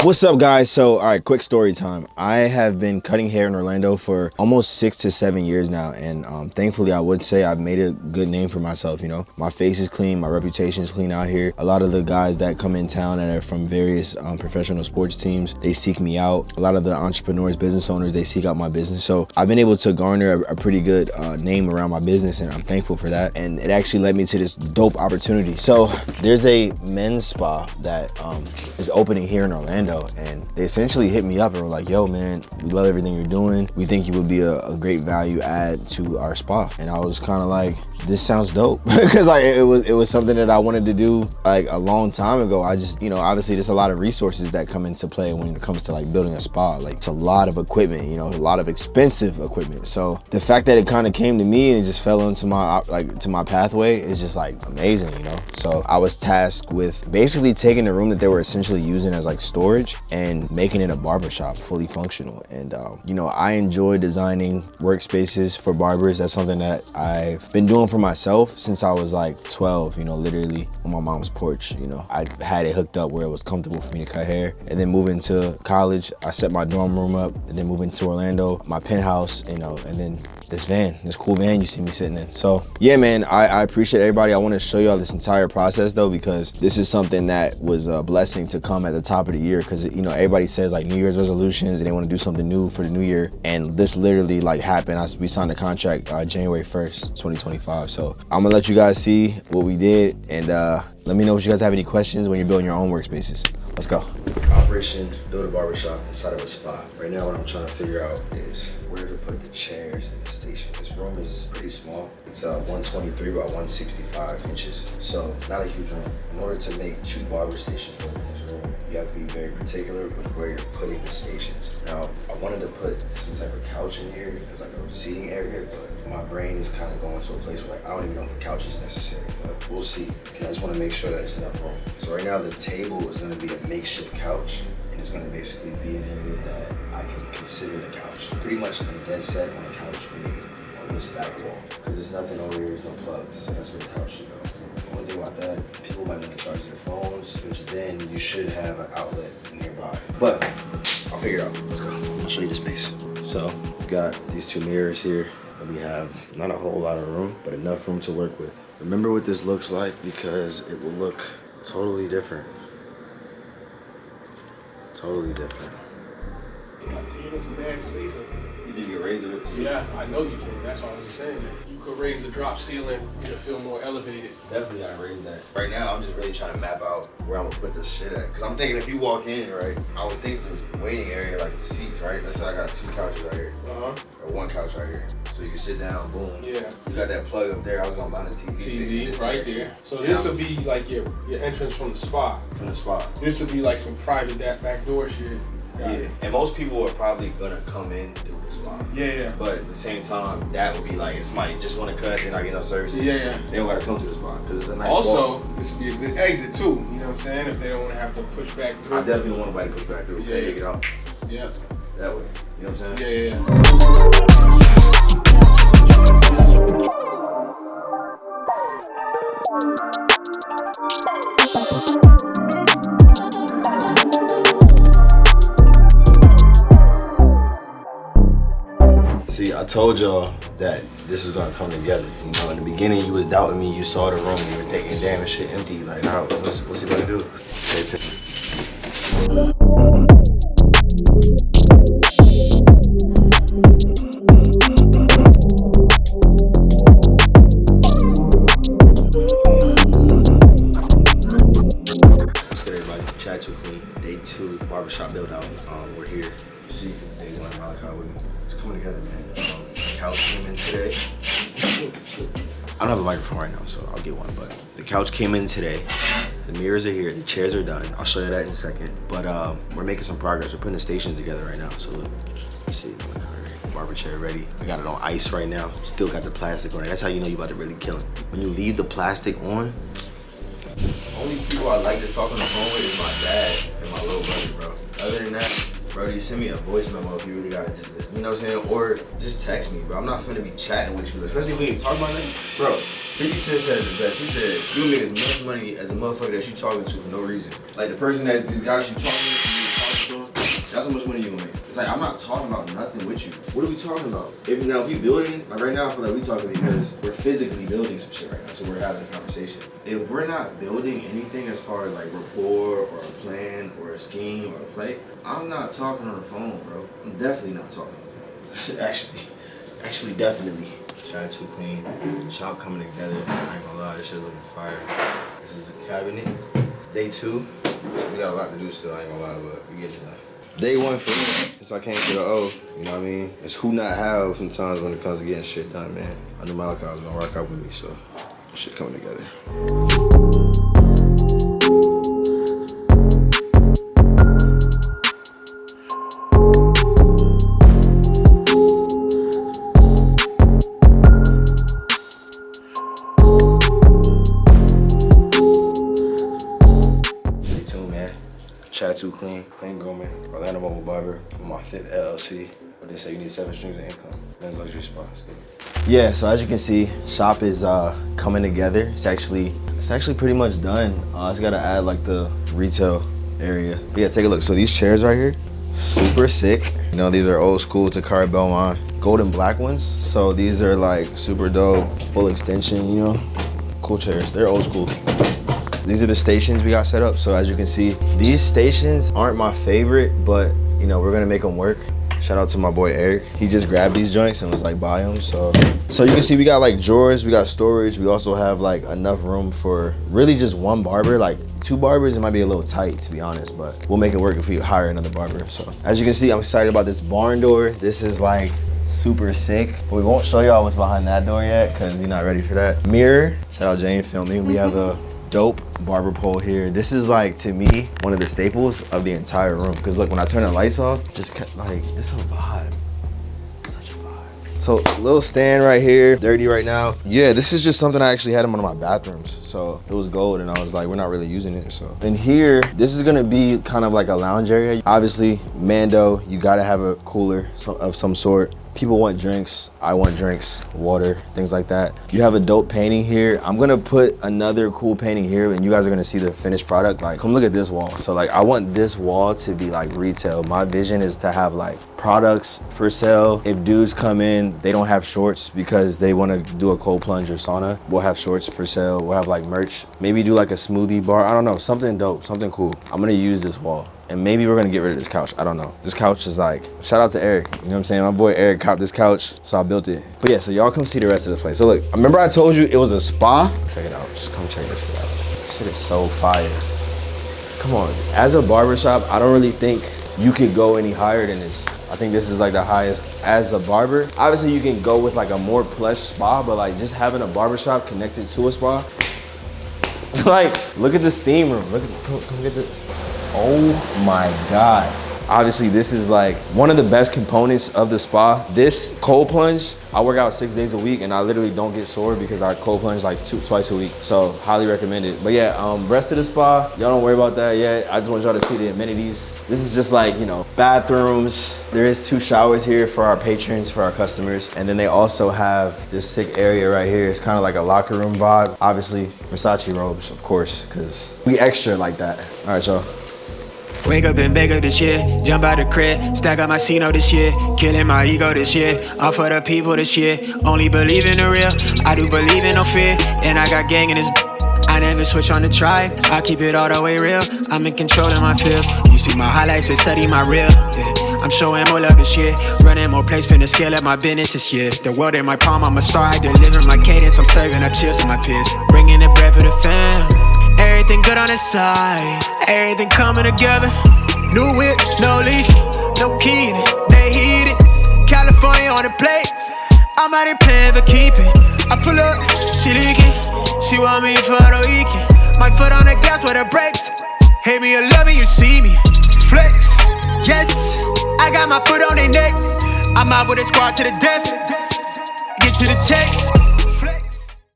What's up, guys? So, all right, quick story time. I have been cutting hair in Orlando for almost 6 to 7 years now, and thankfully, I would say I've made a good name for myself. You know, my face is clean, my reputation is clean out here. A lot of the guys that come in town and are from various professional sports teams, they seek me out. A lot of the entrepreneurs, business owners, they seek out my business. So I've been able to garner a pretty good name around my business, and I'm thankful for that. And it actually led me to this dope opportunity. So there's a men's spa that is opening here in Orlando, and they essentially hit me up and were like, yo man, we love everything you're doing. We think you would be a great value add to our spa. And I was kind of like, this sounds dope. Because like it was something that I wanted to do like a long time ago. I just, you know, obviously there's a lot of resources that come into play when it comes to like building a spa. Like it's a lot of equipment, you know, a lot of expensive equipment. So the fact that it kind of came to me and it just fell into my pathway is just like amazing, you know? So I was tasked with basically taking the room that they were essentially using as like storage and making it a barbershop, fully functional. And you know, I enjoy designing workspaces for barbers. That's something that I've been doing for myself since I was like 12, you know, literally on my mom's porch. You know, I had it hooked up where it was comfortable for me to cut hair. And then moving to college, I set my dorm room up, and then moving to Orlando, my penthouse, you know, and then this cool van you see me sitting in. So yeah, man, I appreciate everybody. I want to show y'all this entire process though, because this is something that was a blessing to come at the top of the year. Because, you know, everybody says like New Year's resolutions and they want to do something new for the new year. And this literally like happened. We signed a contract January 1st, 2025. So I'm gonna let you guys see what we did, and let me know if you guys have any questions when you're building your own workspaces. Let's go. Operation Build a Barbershop inside of a spa. Right now what I'm trying to figure out is where to put the chairs and the station. This room is pretty small. It's 123 by 165 inches. So not a huge room. In order to make 2 barber stations in this room, you have to be very particular with where you're putting the stations. Now, I wanted to put some type of couch in here as like a seating area, but my brain is kind of going to a place where like, I don't even know if a couch is necessary, but we'll see. Because I just want to make sure that it's enough room. So right now the table is going to be a makeshift couch, and it's going to basically be an area that I can consider the couch. Pretty much a dead set on the couch being on this back wall. Because there's nothing over here, there's no plugs, so that's where the couch should go. The only thing about that, people might want to charge their phones, which then you should have an outlet nearby. But I'll figure it out. Let's go. I'll show you the space. So we've got these 2 mirrors here. And we have not a whole lot of room, but enough room to work with. Remember what this looks like, because it will look totally different. Totally different. There's some bad space up there. You think you can raise it? Yeah, I know you can. That's why I was just saying that. You could raise the drop ceiling to feel more elevated. Definitely gotta raise that. Right now, I'm just really trying to map out where I'm gonna put this shit at. Cause I'm thinking if you walk in, right, I would think the waiting area, like the seats, right? Let's say I got 2 couches right here. Or 1 couch right here. So you can sit down, boom. Yeah. You got that plug up there. I was gonna mount a TV. TV right there. So this would be like your entrance from the spa. From the spa. This would be like some private back door shit. Yeah, and most people are probably gonna come in through the spa. Yeah. But at the same time, that would be like, if somebody just wanna cut, they're not getting no services. Yeah. They don't gotta come through the spa, because it's a nice Also, walk. this would be a good exit too, you know what I'm saying? If they don't wanna have to push back through. I definitely don't want nobody to push back through. Yeah. Take it out. Yeah. That way. You know what I'm saying? Yeah. See, I told y'all that this was gonna come together. You know, in the beginning, you was doubting me. You saw the room, you were thinking, damn, this shit empty. Like, nah, what's he gonna do? Pay attention. What's good, everybody? Chat too clean. Day 2 barbershop build out. We're here. You see, day 1 Malachi with me. It's coming together, man. Couch came in today. I don't have a microphone right now, so I'll get one, but the couch came in today. The mirrors are here, the chairs are done. I'll show you that in a second. But we're making some progress. We're putting the stations together right now. So look, you see, barber chair ready. I got it on ice right now. Still got the plastic on it. That's how you know you about to really kill it. When you leave the plastic on, only people I like to talk on the phone with is my dad and my little brother, bro. Other than that, bro, you send me a voice memo if you really gotta just, you know what I'm saying? Or just text me, bro. I'm not finna be chatting with you, especially when you talk about it. Bro, 50 Cent said it the best. He said, you make as much money as a motherfucker that you talking to for no reason. Like the person that's these guys you talking to, It's like, I'm not talking about nothing with you. What are we talking about? If we building, like right now, I feel like we talking because we're physically building some shit right now, so we're having a conversation. If we're not building anything as far as like rapport or a plan or a scheme or a play, I'm not talking on the phone, bro. I'm definitely not talking on the phone. Actually, definitely. Shot too clean. Shop coming together. I ain't gonna lie, this shit looking fire. This is a cabinet. Day 2. So we got a lot to do still, I ain't gonna lie, but we getting it done. Day 1 for me, since I came to the O, you know what I mean? It's who not how sometimes when it comes to getting shit done, man. I knew Malachi was gonna rock out with me, so shit coming together. Too clean grooming, Orlando Mobile Barber, for my 5th LLC. But they say you need 7 streams of income. Men's luxury spa. Yeah, so as you can see, shop is coming together. It's actually pretty much done. I just gotta add like the retail area. But yeah, take a look. So these chairs right here, super sick. You know, these are old school Takara Belmont, gold and black ones. So these are like super dope, full extension, you know, cool chairs. They're old school. These are the stations we got set up. So as you can see, these stations aren't my favorite, but you know, we're gonna make them work. Shout out to my boy Eric. He just grabbed these joints and was like, buy them. So you can see we got like drawers, we got storage. We also have like enough room for really just one barber. Like 2 barbers, it might be a little tight to be honest, but we'll make it work if we hire another barber. So as you can see, I'm excited about this barn door. This is like super sick. But we won't show y'all what's behind that door yet because you're not ready for that. Mirror, shout out Jane filming. We have a dope barber pole here. This is like, to me, one of the staples of the entire room. Cause look, when I turn the lights off, just like, it's a vibe. Such a vibe. So little stand right here, dirty right now. Yeah, this is just something I actually had in one of my bathrooms. So it was gold and I was like, we're not really using it. So in here, this is gonna be kind of like a lounge area. Obviously, Mando, you gotta have a cooler of some sort. People want drinks, I want drinks, water, things like that. You have a dope painting here. I'm gonna put another cool painting here and you guys are gonna see the finished product. Like, come look at this wall. So like, I want this wall to be like retail. My vision is to have like products for sale. If dudes come in, they don't have shorts because they wanna do a cold plunge or sauna, we'll have shorts for sale. We'll have like merch. Maybe do like a smoothie bar. I don't know, something dope, something cool. I'm gonna use this wall. And maybe we're gonna get rid of this couch, I don't know. This couch is like, shout out to Eric, you know what I'm saying? My boy Eric copped this couch, so I built it. But yeah, so y'all come see the rest of the place. So look, remember I told you it was a spa? Check it out, just come check this shit out. This shit is so fire. Come on, as a barbershop, I don't really think you could go any higher than this. I think this is like the highest as a barber. Obviously you can go with like a more plush spa, but like just having a barbershop connected to a spa. Like, look at the steam room, come get this. Oh my God. Obviously, this is like one of the best components of the spa. This cold plunge, I work out 6 days a week and I literally don't get sore because I cold plunge like twice a week. So highly recommend it. But yeah, rest of the spa, y'all don't worry about that yet. I just want y'all to see the amenities. This is just like, you know, bathrooms. There is 2 showers here for our patrons, for our customers. And then they also have this sick area right here. It's kind of like a locker room vibe. Obviously, Versace robes, of course, because we extra like that. All right, y'all. Wake up and bake up this year, jump out the crib, stack up my Cino this year, killing my ego this year, all for the people this year, only believe in the real, I do believe in no fear, and I got gang in this I never switch on the tribe, I keep it all the way real, I'm in control of my feels, you see my highlights and study my real, yeah. I'm showing more love this year, running more plays, finna scale up my business this year, the world in my palm, I'm a star, I deliver my cadence, I'm serving up chills to my peers, bringing the bread for the fam. Everything good on the side, everything coming together. New whip, no leash, no key in it, they heat it. California on the plate, I'm out here playing for keeping. I pull up, she leaking, she want me for the weekend. My foot on the gas with the brakes, hate me or love me, you see me. Flex, yes, I got my foot on their neck. I'm out with a squad to the death, get to the checks.